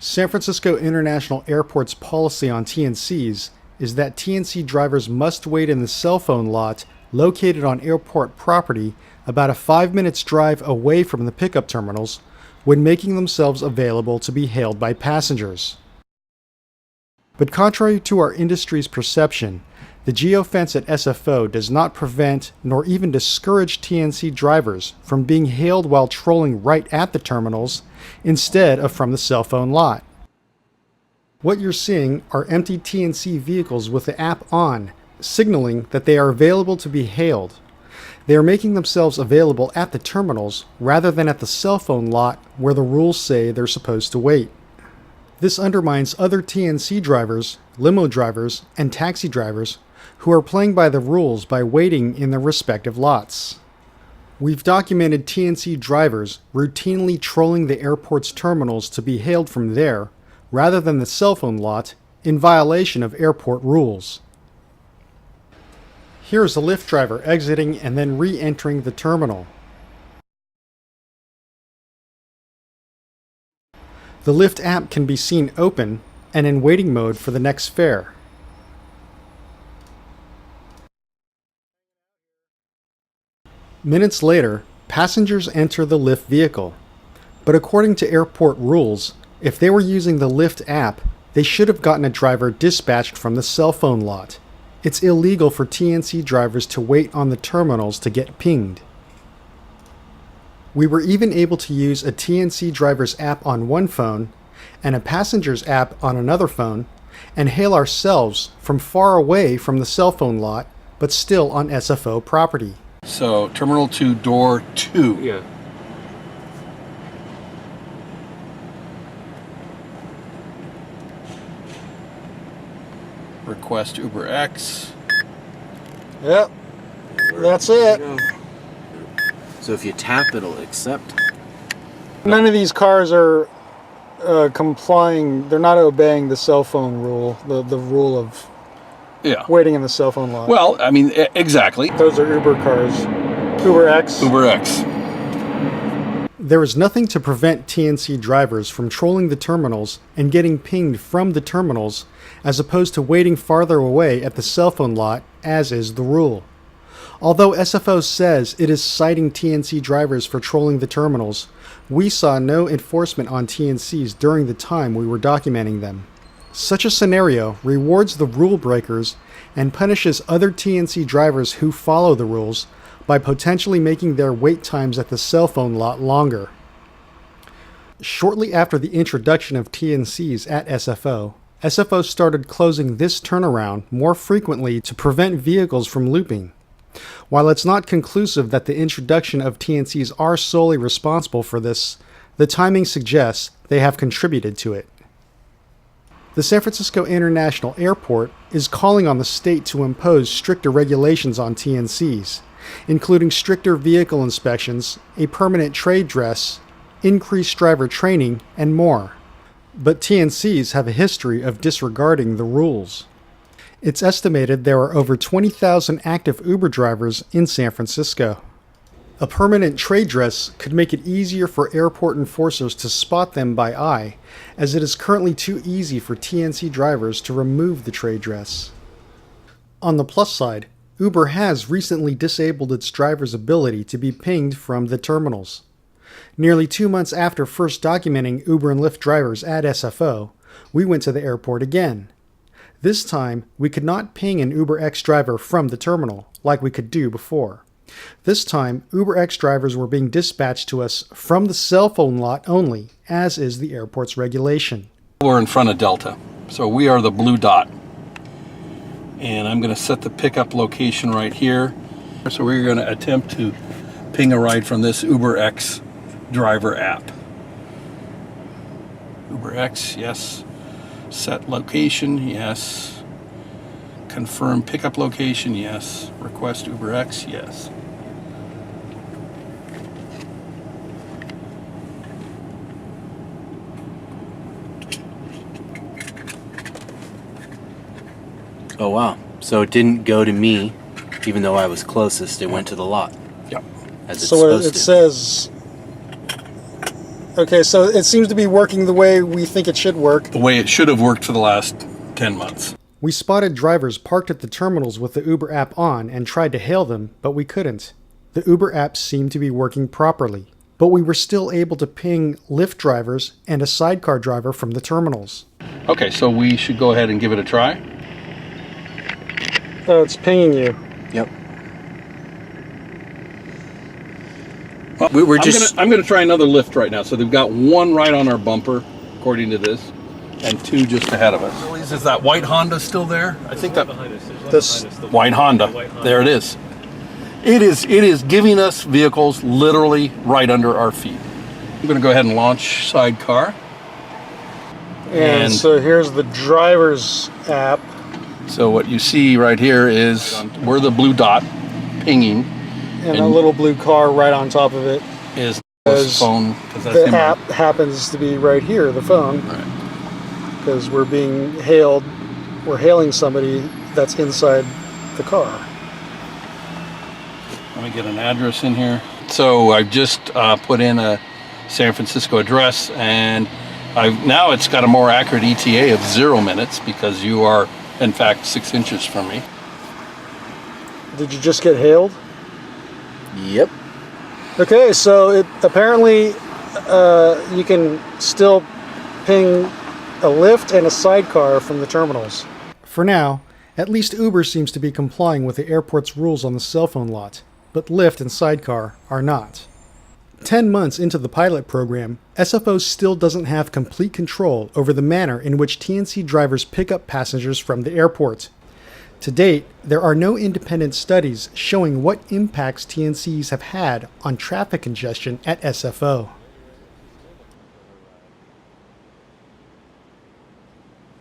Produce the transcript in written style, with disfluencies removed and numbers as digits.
San Francisco International Airport's policy on TNCs is that TNC drivers must wait in the cell phone lot located on airport property about a 5 minutes drive away from the pickup terminals when making themselves available to be hailed by passengers. But contrary to our industry's perception, the geofence at SFO does not prevent nor even discourage TNC drivers from being hailed while trolling right at the terminals instead of from the cell phone lot. What you're seeing are empty TNC vehicles with the app on, signaling that they are available to be hailed. They are making themselves available at the terminals rather than at the cell phone lot where the rules say they're supposed to wait. This undermines other TNC drivers, limo drivers, and taxi drivers who are playing by the rules by waiting in their respective lots. We've documented TNC drivers routinely trolling the airport's terminals to be hailed from there, rather than the cell phone lot, in violation of airport rules. Here's a Lyft driver exiting and then re-entering the terminal. The Lyft app can be seen open and in waiting mode for the next fare. Minutes later, passengers enter the Lyft vehicle. But according to airport rules, if they were using the Lyft app, they should have gotten a driver dispatched from the cell phone lot. It's illegal for TNC drivers to wait on the terminals to get pinged. We were even able to use a TNC driver's app on one phone and a passenger's app on another phone and hail ourselves from far away from the cell phone lot, but still on SFO property. So, Terminal 2, Door 2. Yeah. Request UberX. Yep, that's it. So if you tap, it'll accept. None of these cars are complying, they're not obeying the cell phone rule, the rule of waiting in the cell phone lot. Well, I mean, exactly. Those are Uber cars. UberX. UberX. There is nothing to prevent TNC drivers from trolling the terminals and getting pinged from the terminals, as opposed to waiting farther away at the cell phone lot, as is the rule. Although SFO says it is citing TNC drivers for trolling the terminals, we saw no enforcement on TNCs during the time we were documenting them. Such a scenario rewards the rule breakers and punishes other TNC drivers who follow the rules by potentially making their wait times at the cell phone lot longer. Shortly after the introduction of TNCs at SFO, SFO started closing this turnaround more frequently to prevent vehicles from looping. While it's not conclusive that the introduction of TNCs are solely responsible for this, the timing suggests they have contributed to it. The San Francisco International Airport is calling on the state to impose stricter regulations on TNCs, including stricter vehicle inspections, a permanent trade dress, increased driver training, and more. But TNCs have a history of disregarding the rules. It's estimated there are over 20,000 active Uber drivers in San Francisco. A permanent trade dress could make it easier for airport enforcers to spot them by eye, as it is currently too easy for TNC drivers to remove the trade dress. On the plus side, Uber has recently disabled its drivers' ability to be pinged from the terminals. Nearly 2 months after first documenting Uber and Lyft drivers at SFO, we went to the airport again. This time, we could not ping an UberX driver from the terminal, like we could do before. This time, UberX drivers were being dispatched to us from the cell phone lot only, as is the airport's regulation. We're in front of Delta, so we are the blue dot. And I'm going to set the pickup location right here. So we're going to attempt to ping a ride from this UberX driver app. UberX, yes. Set location, yes. Confirm pickup location, yes. Request UberX, yes. Oh wow. So it didn't go to me, even though I was closest. It went to the lot. Yep. As it's So supposed it to. says Okay, so it seems to be working the way we think it should work. The way it should have worked for the last 10 months. We spotted drivers parked at the terminals with the Uber app on and tried to hail them, but we couldn't. The Uber app seemed to be working properly, but we were still able to ping Lyft drivers and a Sidecar driver from the terminals. Okay, so we should go ahead and give it a try. Oh, it's pinging you. Yep. Well, I'm gonna try another Lyft right now. So they've got one right on our bumper, according to this, and two just ahead of us. Is that white Honda still there? I think that This white Honda. There it is. It is giving us vehicles literally right under our feet. I'm gonna go ahead and launch Sidecar. and so here's the driver's app. So what you see right here is we're the blue dot pinging. And a little blue car right on top of it. Is his phone, because that's The him. app happens to be right here, the phone, Right. because we're being hailed. We're hailing somebody that's inside the car. Let me get an address in here. So I've just put in a San Francisco address, and now it's got a more accurate ETA of 0 minutes because you are, in fact, 6 inches from me. Did you just get hailed? Yep. Okay, so it apparently you can still ping a Lyft and a Sidecar from the terminals. For now, at least Uber seems to be complying with the airport's rules on the cell phone lot, but Lyft and Sidecar are not. 10 months into the pilot program, SFO still doesn't have complete control over the manner in which TNC drivers pick up passengers from the airport. To date, there are no independent studies showing what impacts TNCs have had on traffic congestion at SFO.